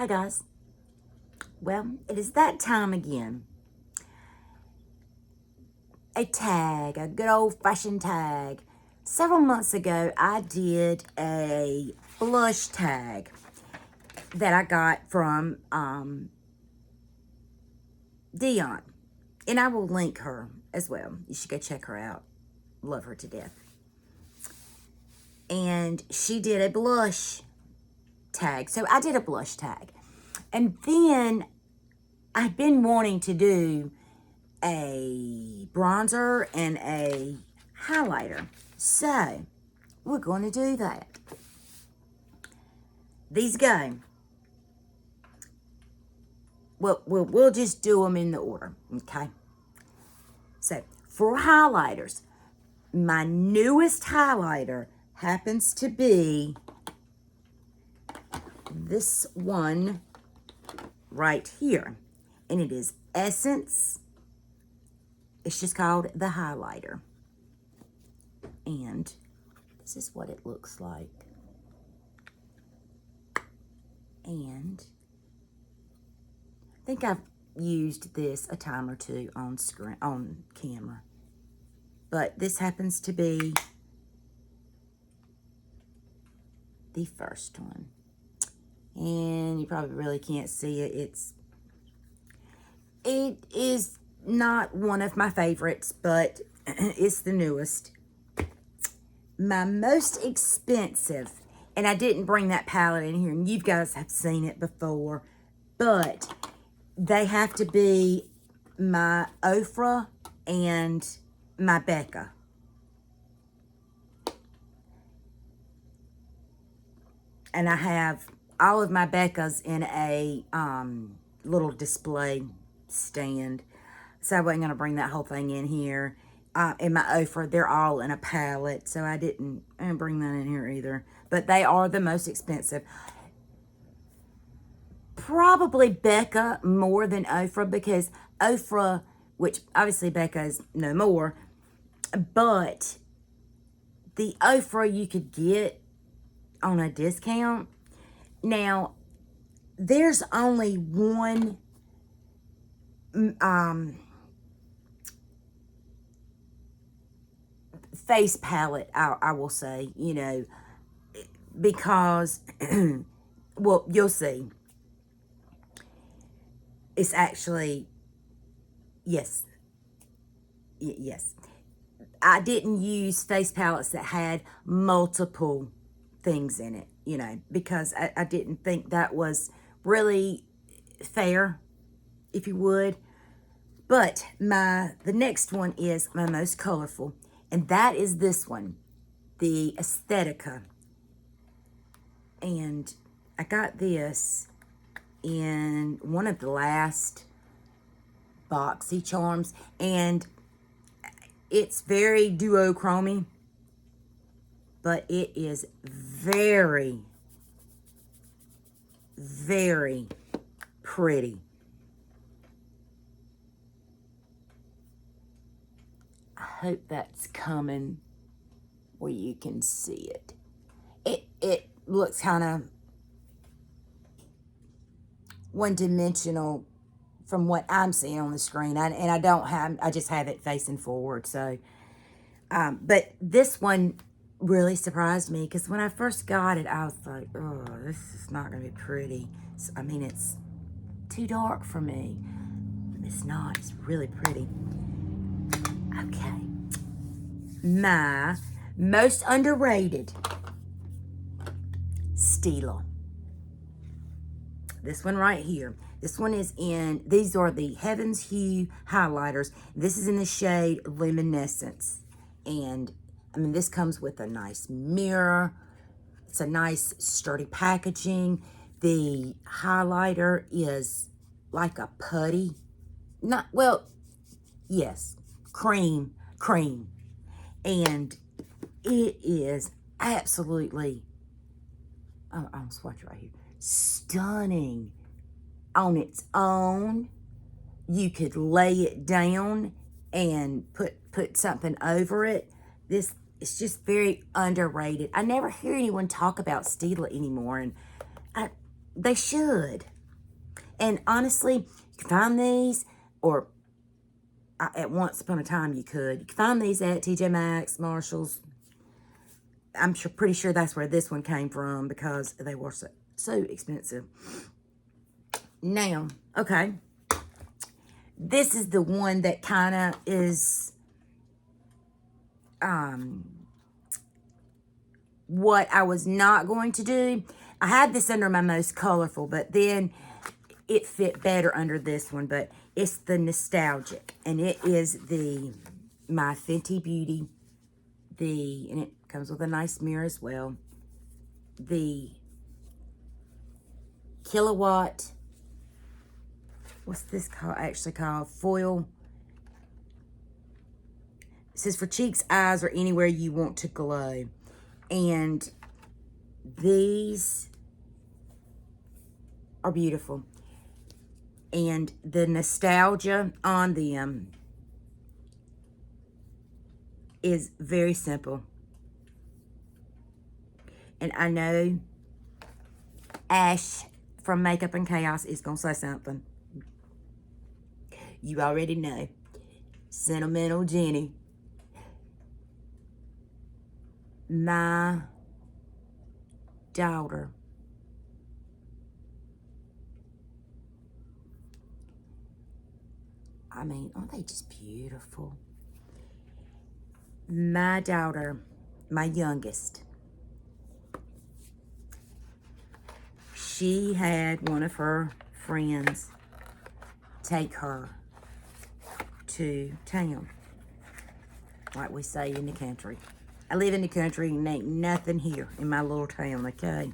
Hi guys. Well, it is that time again. A tag, a good old-fashioned tag. Several months ago, I did a blush tag that I got from Dion. And I will link her as well. You should go check her out. Love her to death. And she did a blush tag. So I did a blush tag. And then I've been wanting to do a bronzer and a highlighter. So we're going to do that. These go. We'll just do them in the order, okay? So for highlighters, my newest highlighter happens to be this one right here. And it is Essence. It's just called the highlighter. And this is what it looks like. And I think I've used this a time or two on camera. But this happens to be the first one. And you probably really can't see it. It is not one of my favorites, but it's the newest. My most expensive, and I didn't bring that palette in here, and you guys have seen it before, but they have to be my Ofra and my Becca. And I have all of my Beccas in a little display stand. So I wasn't going to bring that whole thing in here. In my Ofra, they're all in a palette. So I didn't bring that in here either. But they are the most expensive. Probably Becca more than Ofra, because Ofra, which obviously Becca is no more, but the Ofra you could get on a discount. Now, there's only one face palette, I will say, you know, because, well, you'll see. It's actually, yes. I didn't use face palettes that had multiple things in it, you know, because I didn't think that was really fair, if you would. But the next one is my most colorful, and that is this one, the Aesthetica. And I got this in one of the last Boxy Charms, and it's very duochrome, but it is very, very pretty. I hope that's coming where you can see it. It looks kind of one-dimensional from what I'm seeing on the screen. I just have it facing forward. So, but this one really surprised me, because when I first got it, I was like, oh, this is not going to be pretty. So, I mean, it's too dark for me. It's not. It's really pretty. Okay. My most underrated Stila. This one right here. This one is in, these are the Heaven's Hue highlighters. This is in the shade Luminescence. And, I mean, this comes with a nice mirror. It's a nice, sturdy packaging. The highlighter is like a putty. Not, well, yes, cream. And it is absolutely, I'll swatch right here, stunning on its own. You could lay it down and put something over it. This is just very underrated. I never hear anyone talk about Stila anymore, and They should. And honestly, you can find these, or at once upon a time you could. You can find these at TJ Maxx, Marshalls. I'm pretty sure that's where this one came from because they were so expensive. Now, okay. This is the one that kind of is what I was not going to do. I had this under my most colorful, but then it fit better under this one. But it's the Nostalgic, and it is my Fenty Beauty, and it comes with a nice mirror as well. The Kilowatt, what's this actually called? Foil. It says for cheeks, eyes, or anywhere you want to glow. And these are beautiful. And the nostalgia on them is very simple. And I know Ash from Makeup and Chaos is going to say something. You already know. Sentimental Jenny. My daughter I mean, aren't they just beautiful? My daughter, my youngest, she had one of her friends take her to town, like we say in the country. I live in the country and ain't nothing here in my little town, okay?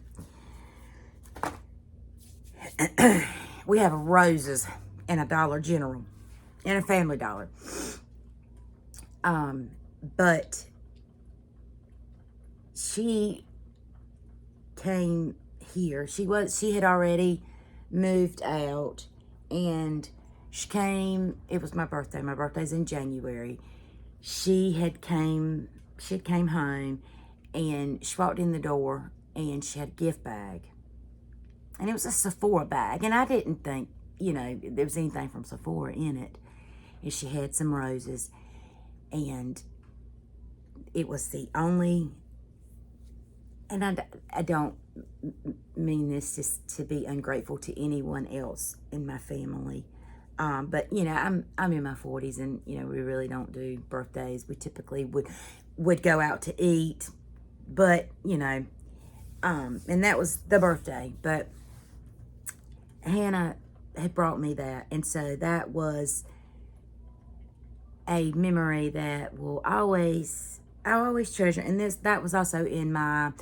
We have roses and a Dollar General and a Family Dollar. But she came here. She had already moved out, and she came. It was my birthday. My birthday's in January. She came home, and she walked in the door, and she had a gift bag, and it was a Sephora bag, and I didn't think, there was anything from Sephora in it. And she had some roses, and it was the only, and I don't mean this just to be ungrateful to anyone else in my family, but I'm in my 40s, and we really don't do birthdays. We typically would go out to eat, but and that was the birthday. But Hannah had brought me that, and so that was a memory that I always treasure. And that was also in my,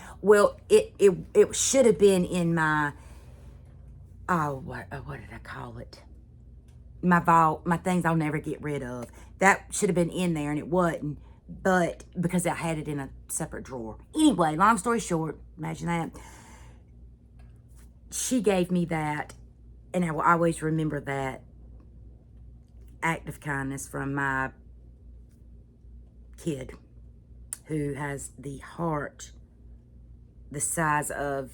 it should have been in my, what did I call it? My vault, my things I'll never get rid of. That should have been in there, and it wasn't, but because I had it in a separate drawer. Anyway, long story short, imagine that. She gave me that, and I will always remember that act of kindness from my kid, who has the heart the size of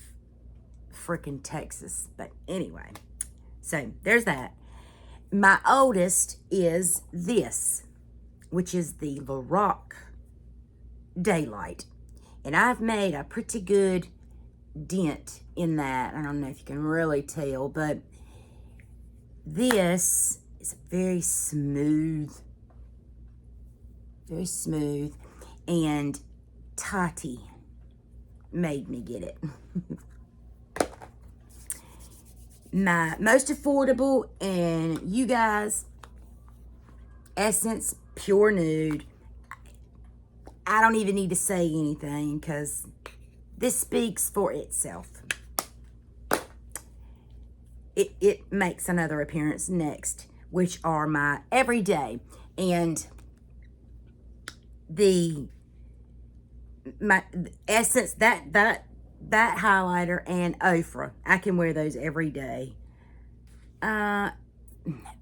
freaking Texas. But anyway, so there's that. My oldest is this, which is the Lorac Daylight, and I've made a pretty good dent in that. I don't know if you can really tell, but this is very smooth, and Tati made me get it. My most affordable, and you guys, Essence Pure Nude. I don't even need to say anything because this speaks for itself. It makes another appearance next, which are my everyday, and my Essence, that highlighter and Ofra. I can wear those every day.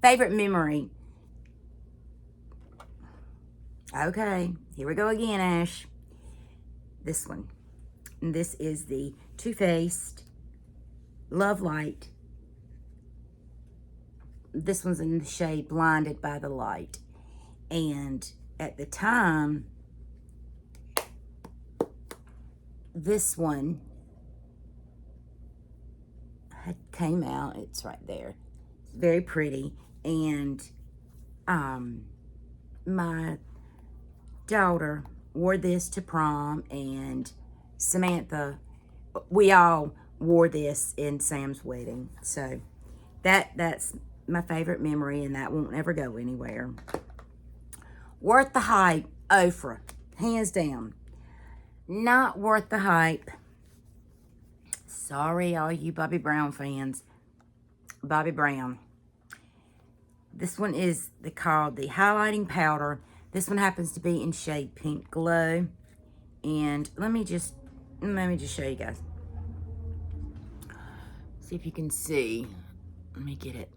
Favorite memory. Okay, here we go again, Ash. This one. And this is the Too Faced Love Light. This one's in the shade Blinded by the Light. And at the time, this one had came out. It's right there. It's very pretty. And my daughter wore this to prom, and Samantha, we all wore this in Sam's wedding. So that's my favorite memory, and that won't ever go anywhere. Worth the hype, Ofra, hands down. Not worth the hype. Sorry, all you Bobbi Brown fans. Bobbi Brown. This one is called the highlighting powder. This one happens to be in shade Pink Glow. And let me just show you guys. See if you can see. Let me get it.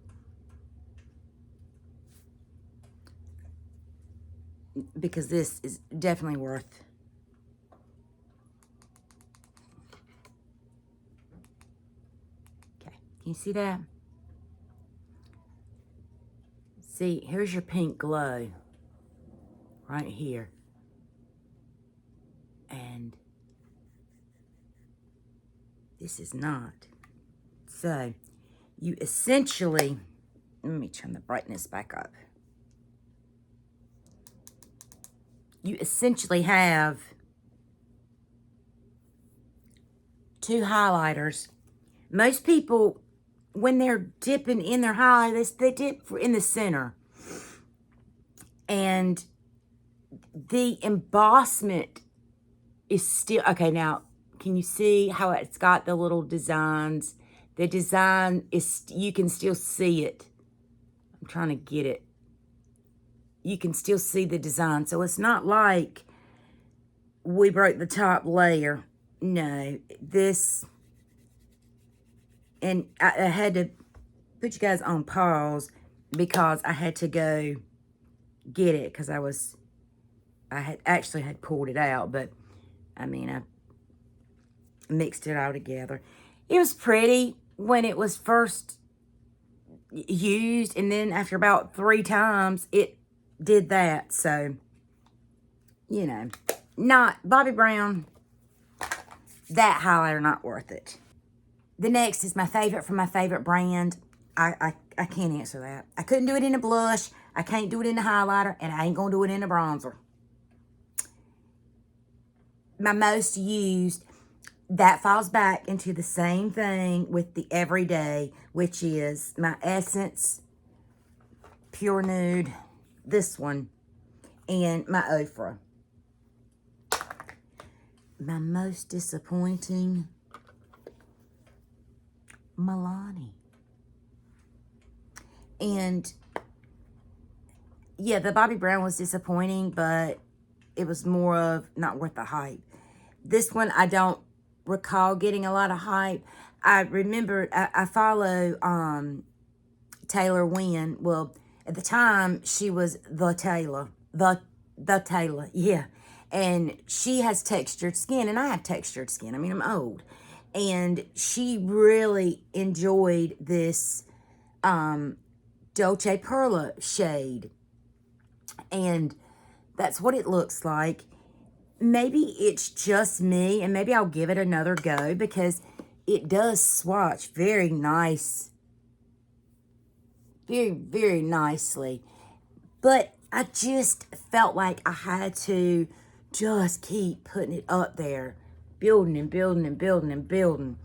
Because this is definitely worth. Okay, can you see that? See, here's your Pink Glow. Right here. And this is not. So, you essentially, let me turn the brightness back up. You essentially have two highlighters. Most people, when they're dipping in their highlighter, they dip in the center. And the embossment is still, okay, now, can you see how it's got the little designs? The design is, you can still see it. I'm trying to get it. You can still see the design. So it's not like we broke the top layer. No, this, and I had to put you guys on pause because I had to go get it because I had actually pulled it out, but I mean, I mixed it all together. It was pretty when it was first used, and then after about 3 times, it did that. So, you know, not Bobbi Brown, that highlighter, not worth it. The next is my favorite from my favorite brand. I can't answer that. I couldn't do it in a blush. I can't do it in a highlighter, and I ain't going to do it in a bronzer. My most used, that falls back into the same thing with the everyday, which is my Essence Pure Nude, this one, and my Ofra. My most disappointing, Milani. And yeah, the Bobbi Brown was disappointing, but it was more of not worth the hype. This one, I don't recall getting a lot of hype. I remember, I follow Taylor Wynn. Well, at the time, she was the Taylor, yeah. And she has textured skin, and I have textured skin. I mean, I'm old. And she really enjoyed this Dolce Perla shade. And that's what it looks like. Maybe it's just me, and maybe I'll give it another go because it does swatch very nice. Very, very nicely. But I just felt like I had to just keep putting it up there. Building and building and building and building.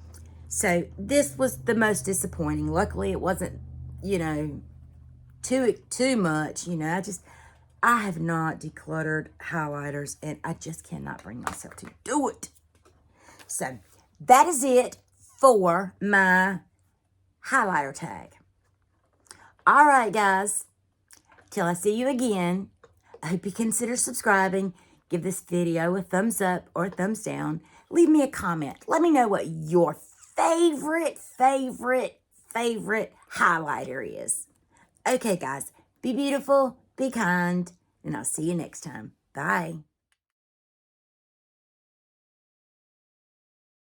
So this was the most disappointing. Luckily, it wasn't, you know, too much. You know, I have not decluttered highlighters, and I just cannot bring myself to do it. So that is it for my highlighter tag. All right, guys. Till I see you again, I hope you consider subscribing. Give this video a thumbs up or a thumbs down. Leave me a comment. Let me know what your favorite highlighter is. Okay, guys. Be beautiful, be kind, and I'll see you next time. Bye.